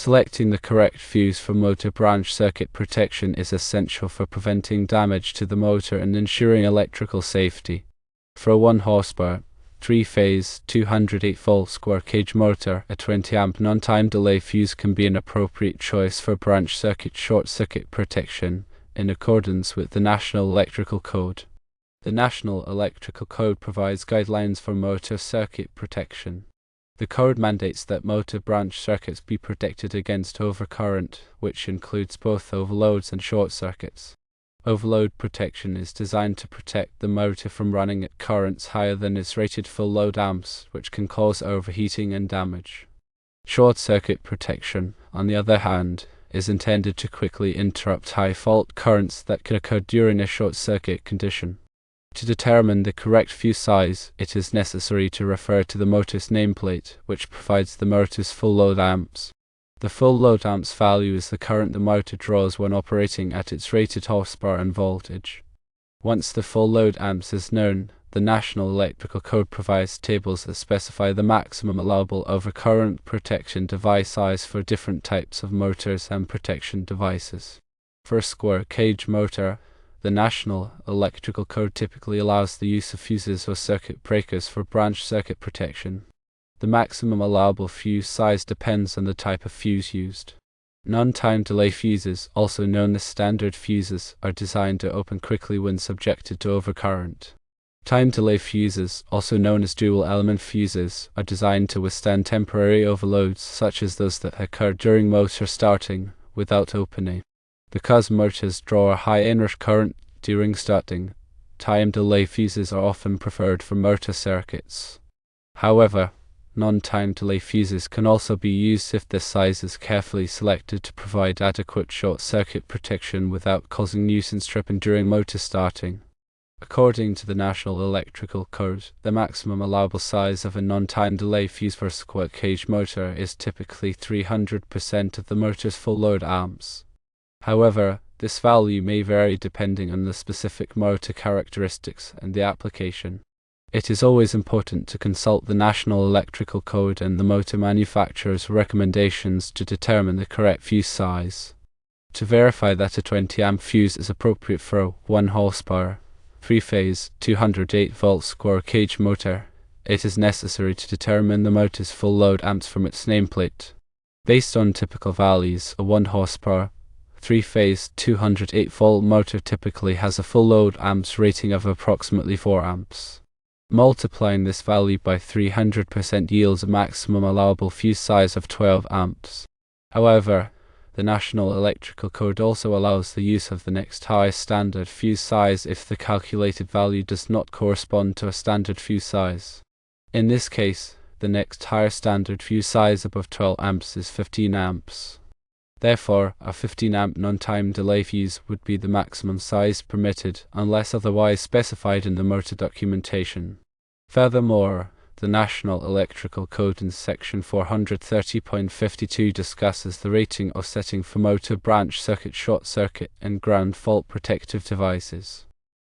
Selecting the correct fuse for motor branch circuit protection is essential for preventing damage to the motor and ensuring electrical safety. For a 1 horsepower, 3-phase, 208-volt square cage motor, a 20-amp non-time delay fuse can be an appropriate choice for branch circuit short circuit protection, in accordance with the National Electrical Code. The National Electrical Code provides guidelines for motor circuit protection. The code mandates that motor branch circuits be protected against overcurrent, which includes both overloads and short circuits. Overload protection is designed to protect the motor from running at currents higher than its rated full load amps, which can cause overheating and damage. Short circuit protection, on the other hand, is intended to quickly interrupt high fault currents that could occur during a short circuit condition. To determine the correct fuse size, it is necessary to refer to the motor's nameplate, which provides the motor's full load amps. The full load amps value is the current the motor draws when operating at its rated horsepower and voltage. Once the full load amps is known, the National Electrical Code provides tables that specify the maximum allowable overcurrent protection device size for different types of motors and protection devices. For a square cage motor, the National Electrical Code typically allows the use of fuses or circuit breakers for branch circuit protection. The maximum allowable fuse size depends on the type of fuse used. Non-time delay fuses, also known as standard fuses, are designed to open quickly when subjected to overcurrent. Time delay fuses, also known as dual-element fuses, are designed to withstand temporary overloads such as those that occur during motor starting without opening. Because motors draw a high inrush current during starting, time delay fuses are often preferred for motor circuits. However, non-time delay fuses can also be used if the size is carefully selected to provide adequate short circuit protection without causing nuisance tripping during motor starting. According to the National Electrical Code, the maximum allowable size of a non-time delay fuse for a square cage motor is typically 300% of the motor's full load amps. However, this value may vary depending on the specific motor characteristics and the application. It is always important to consult the National Electrical Code and the motor manufacturer's recommendations to determine the correct fuse size. To verify that a 20-amp fuse is appropriate for a 1 horsepower, 3-phase, 208-volt square cage motor, it is necessary to determine the motor's full load amps from its nameplate. Based on typical values, a 1 horsepower, 3-phase, 208-volt motor typically has a full load amps rating of approximately 4 amps. Multiplying this value by 300% yields a maximum allowable fuse size of 12 amps. However, the National Electrical Code also allows the use of the next highest standard fuse size if the calculated value does not correspond to a standard fuse size. In this case, the next higher standard fuse size above 12 amps is 15 amps. Therefore, a 15-amp non-time delay fuse would be the maximum size permitted unless otherwise specified in the motor documentation. Furthermore, the National Electrical Code in Section 430.52 discusses the rating of setting for motor branch circuit short circuit and ground fault protective devices.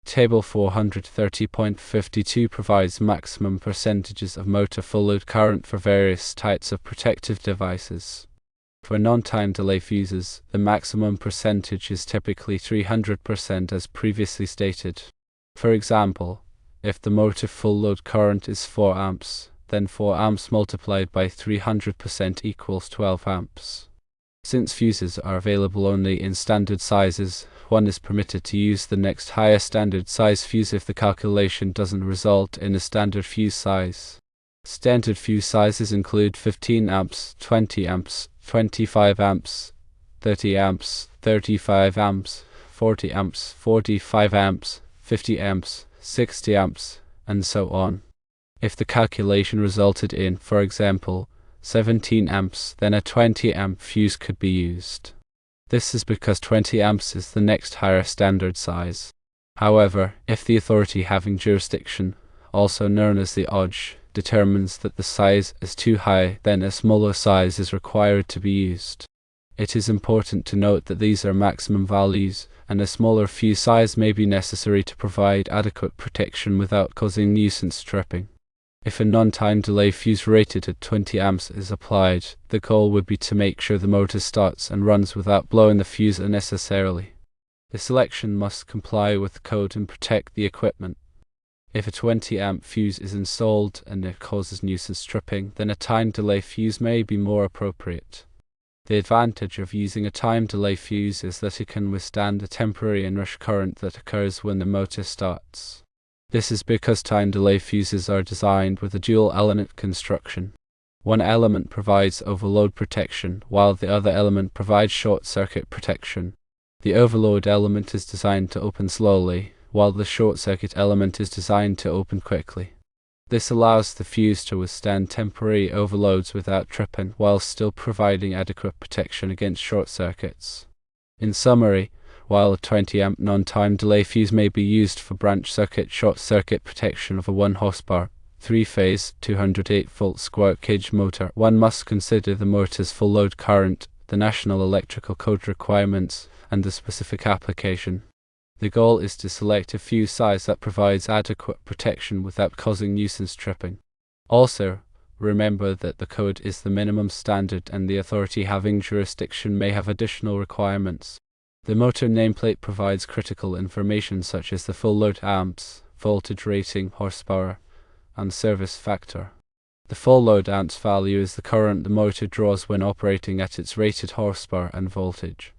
Table 430.52 provides maximum percentages of motor full load current for various types of protective devices. For non-time delay fuses, the maximum percentage is typically 300% as previously stated. For example, if the motor full load current is 4 amps, then 4 amps multiplied by 300% equals 12 amps. Since fuses are available only in standard sizes, one is permitted to use the next higher standard size fuse if the calculation doesn't result in a standard fuse size. Standard fuse sizes include 15 amps, 20 amps, 25 amps, 30 amps, 35 amps, 40 amps, 45 amps, 50 amps, 60 amps, and so on. If the calculation resulted in, for example, 17 amps, then a 20 amp fuse could be used. This is because 20 amps is the next higher standard size. However, if the authority having jurisdiction, also known as the OJ, determines that the size is too high, then a smaller size is required to be used. It is important to note that these are maximum values, and a smaller fuse size may be necessary to provide adequate protection without causing nuisance tripping. If a non-time delay fuse rated at 20 amps is applied, the goal would be to make sure the motor starts and runs without blowing the fuse unnecessarily. The selection must comply with the code and protect the equipment. If a 20 amp fuse is installed and it causes nuisance tripping, then a time delay fuse may be more appropriate. The advantage of using a time delay fuse is that it can withstand the temporary inrush current that occurs when the motor starts. This is because time delay fuses are designed with a dual element construction. One element provides overload protection, while the other element provides short circuit protection. The overload element is designed to open slowly, while the short circuit element is designed to open quickly. This allows the fuse to withstand temporary overloads without tripping, while still providing adequate protection against short circuits. In summary, while a 20 amp non-time delay fuse may be used for branch circuit short circuit protection of a 1 horsepower, 3-phase, 208 volt square cage motor, one must consider the motor's full load current, the National Electrical Code requirements, and the specific application. The goal is to select a fuse size that provides adequate protection without causing nuisance tripping. Also, remember that the code is the minimum standard and the authority having jurisdiction may have additional requirements. The motor nameplate provides critical information such as the full load amps, voltage rating, horsepower, and service factor. The full load amps value is the current the motor draws when operating at its rated horsepower and voltage.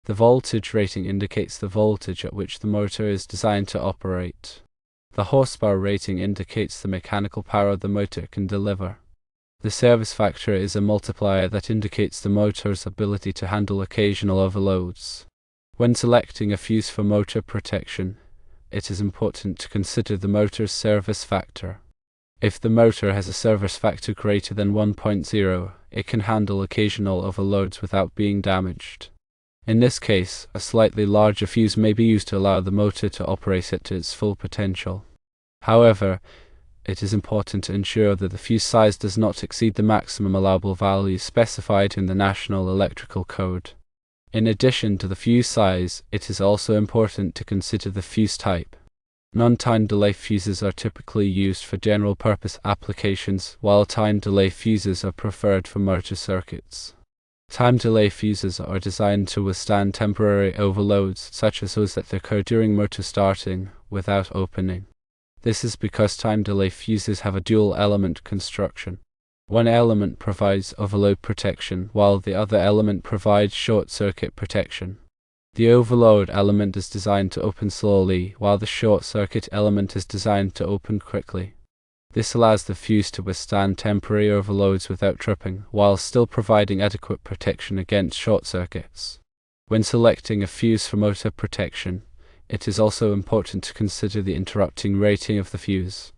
The voltage rating indicates the voltage at which the motor is designed to operate. The horsepower rating indicates the mechanical power the motor can deliver. The service factor is a multiplier that indicates the motor's ability to handle occasional overloads. When selecting a fuse for motor protection, it is important to consider the motor's service factor. If the motor has a service factor greater than 1.0, it can handle occasional overloads without being damaged. In this case, a slightly larger fuse may be used to allow the motor to operate at its full potential. However, it is important to ensure that the fuse size does not exceed the maximum allowable value specified in the National Electrical Code. In addition to the fuse size, it is also important to consider the fuse type. Non-time delay fuses are typically used for general-purpose applications, while time delay fuses are preferred for motor circuits. Time delay fuses are designed to withstand temporary overloads, such as those that occur during motor starting, without opening. This is because time delay fuses have a dual element construction. One element provides overload protection, while the other element provides short circuit protection. The overload element is designed to open slowly, while the short circuit element is designed to open quickly. This allows the fuse to withstand temporary overloads without tripping, while still providing adequate protection against short circuits. When selecting a fuse for motor protection, it is also important to consider the interrupting rating of the fuse.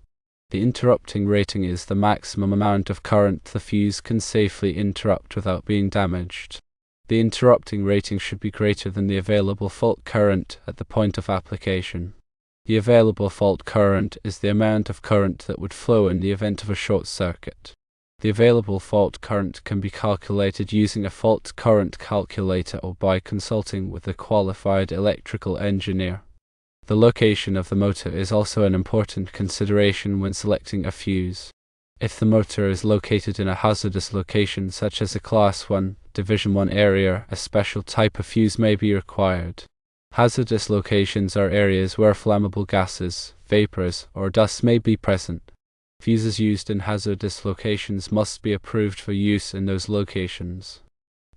The interrupting rating is the maximum amount of current the fuse can safely interrupt without being damaged. The interrupting rating should be greater than the available fault current at the point of application. The available fault current is the amount of current that would flow in the event of a short circuit. The available fault current can be calculated using a fault current calculator or by consulting with a qualified electrical engineer. The location of the motor is also an important consideration when selecting a fuse. If the motor is located in a hazardous location such as a Class 1, Division 1 area, a special type of fuse may be required. Hazardous locations are areas where flammable gases, vapors, or dust may be present. Fuses used in hazardous locations must be approved for use in those locations.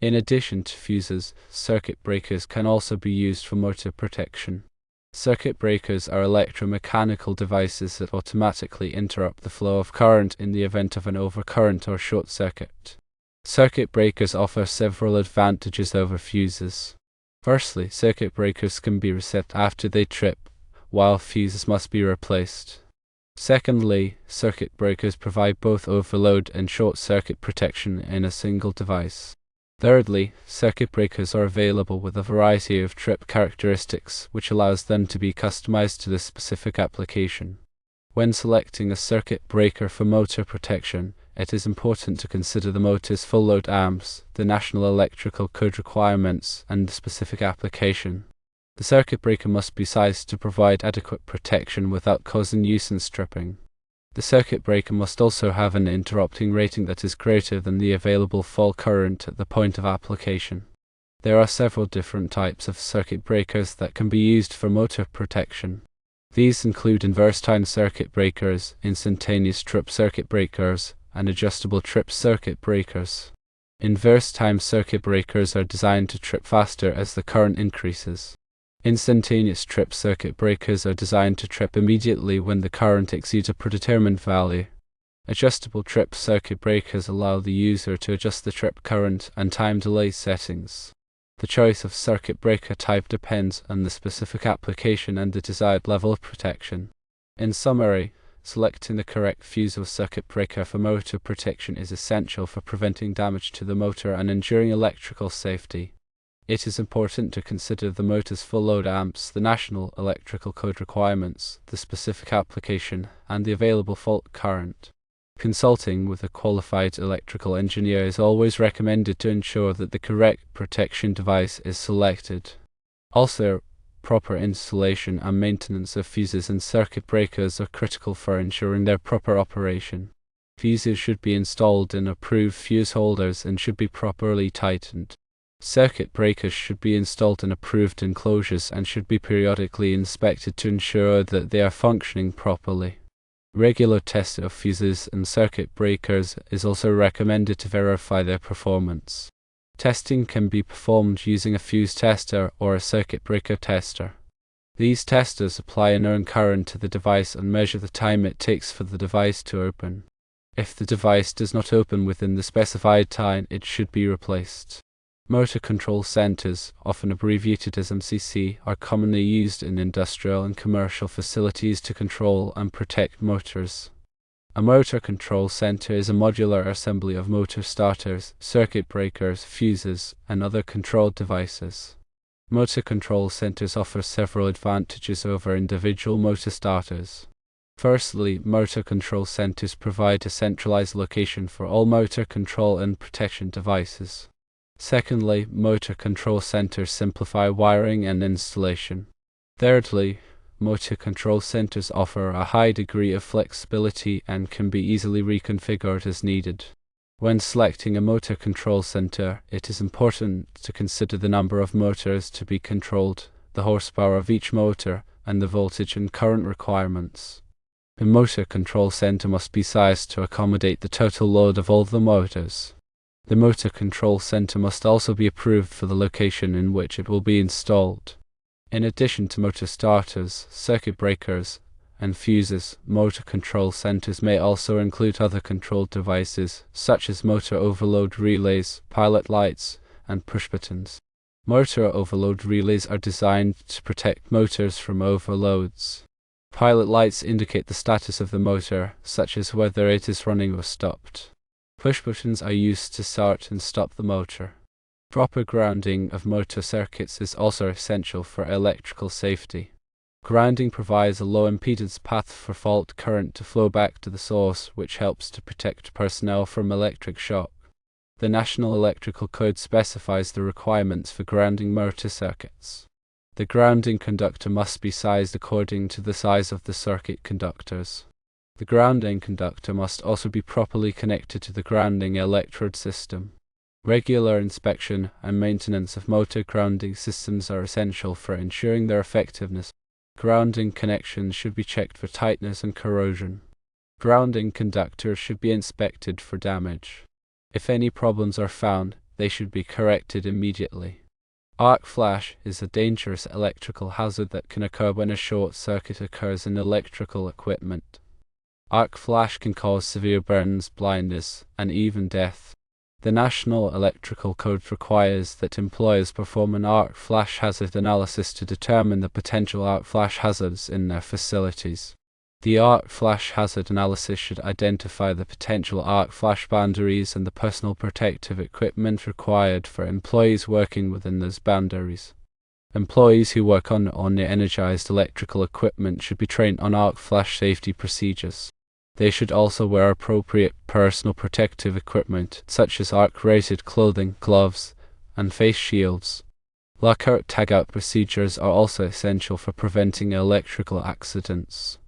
In addition to fuses, circuit breakers can also be used for motor protection. Circuit breakers are electromechanical devices that automatically interrupt the flow of current in the event of an overcurrent or short circuit. Circuit breakers offer several advantages over fuses. Firstly, circuit breakers can be reset after they trip, while fuses must be replaced. Secondly, circuit breakers provide both overload and short circuit protection in a single device. Thirdly, circuit breakers are available with a variety of trip characteristics, which allows them to be customized to the specific application. When selecting a circuit breaker for motor protection, it is important to consider the motor's full load amps, the National Electrical Code requirements, and the specific application. The circuit breaker must be sized to provide adequate protection without causing nuisance tripping. The circuit breaker must also have an interrupting rating that is greater than the available fault current at the point of application. There are several different types of circuit breakers that can be used for motor protection. These include inverse time circuit breakers, instantaneous trip circuit breakers, and adjustable trip circuit breakers. Inverse time circuit breakers are designed to trip faster as the current increases. Instantaneous trip circuit breakers are designed to trip immediately when the current exceeds a predetermined value. Adjustable trip circuit breakers allow the user to adjust the trip current and time delay settings. The choice of circuit breaker type depends on the specific application and the desired level of protection. In summary, selecting the correct fuse or circuit breaker for motor protection is essential for preventing damage to the motor and ensuring electrical safety. It is important to consider the motor's full load amps, the National Electrical Code requirements, the specific application, and the available fault current. Consulting with a qualified electrical engineer is always recommended to ensure that the correct protection device is selected. Also, proper installation and maintenance of fuses and circuit breakers are critical for ensuring their proper operation. Fuses should be installed in approved fuse holders and should be properly tightened. Circuit breakers should be installed in approved enclosures and should be periodically inspected to ensure that they are functioning properly. Regular testing of fuses and circuit breakers is also recommended to verify their performance. Testing can be performed using a fuse tester or a circuit breaker tester. These testers apply a known current to the device and measure the time it takes for the device to open. If the device does not open within the specified time, it should be replaced. Motor control centers, often abbreviated as MCC, are commonly used in industrial and commercial facilities to control and protect motors. A motor control center is a modular assembly of motor starters, circuit breakers, fuses, and other control devices. Motor control centers offer several advantages over individual motor starters. Firstly, motor control centers provide a centralized location for all motor control and protection devices. Secondly, motor control centers simplify wiring and installation. Thirdly, motor control centers offer a high degree of flexibility and can be easily reconfigured as needed. When selecting a motor control center, it is important to consider the number of motors to be controlled, the horsepower of each motor, and the voltage and current requirements. A motor control center must be sized to accommodate the total load of all the motors. The motor control center must also be approved for the location in which it will be installed. In addition to motor starters, circuit breakers, and fuses, motor control centers may also include other control devices, such as motor overload relays, pilot lights, and push buttons. Motor overload relays are designed to protect motors from overloads. Pilot lights indicate the status of the motor, such as whether it is running or stopped. Push buttons are used to start and stop the motor. Proper grounding of motor circuits is also essential for electrical safety. Grounding provides a low impedance path for fault current to flow back to the source, which helps to protect personnel from electric shock. The National Electrical Code specifies the requirements for grounding motor circuits. The grounding conductor must be sized according to the size of the circuit conductors. The grounding conductor must also be properly connected to the grounding electrode system. Regular inspection and maintenance of motor grounding systems are essential for ensuring their effectiveness. Grounding connections should be checked for tightness and corrosion. Grounding conductors should be inspected for damage. If any problems are found, they should be corrected immediately. Arc flash is a dangerous electrical hazard that can occur when a short circuit occurs in electrical equipment. Arc flash can cause severe burns, blindness, and even death. The National Electrical Code requires that employers perform an arc flash hazard analysis to determine the potential arc flash hazards in their facilities. The arc flash hazard analysis should identify the potential arc flash boundaries and the personal protective equipment required for employees working within those boundaries. Employees who work on energized electrical equipment should be trained on arc flash safety procedures. They should also wear appropriate personal protective equipment, such as arc-rated clothing, gloves, and face shields. Lockout tagout procedures are also essential for preventing electrical accidents.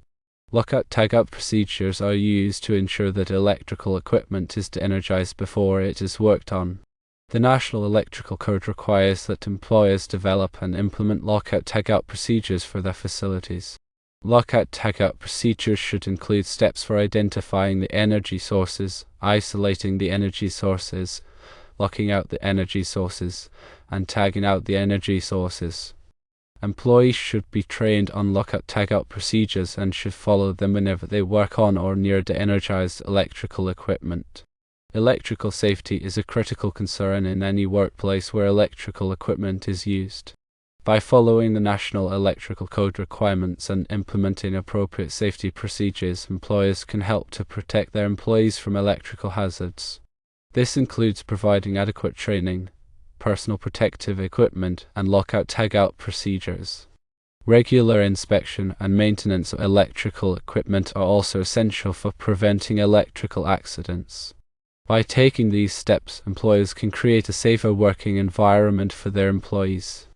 Lockout-tagout procedures are used to ensure that electrical equipment is de-energized before it is worked on. The National Electrical Code requires that employers develop and implement lockout-tagout procedures for their facilities. Lockout-tagout procedures should include steps for identifying the energy sources, isolating the energy sources, locking out the energy sources, and tagging out the energy sources. Employees should be trained on lockout-tagout procedures and should follow them whenever they work on or near de-energized electrical equipment. Electrical safety is a critical concern in any workplace where electrical equipment is used. By following the National Electrical Code requirements and implementing appropriate safety procedures, employers can help to protect their employees from electrical hazards. This includes providing adequate training, personal protective equipment, and lockout-tagout procedures. Regular inspection and maintenance of electrical equipment are also essential for preventing electrical accidents. By taking these steps, employers can create a safer working environment for their employees.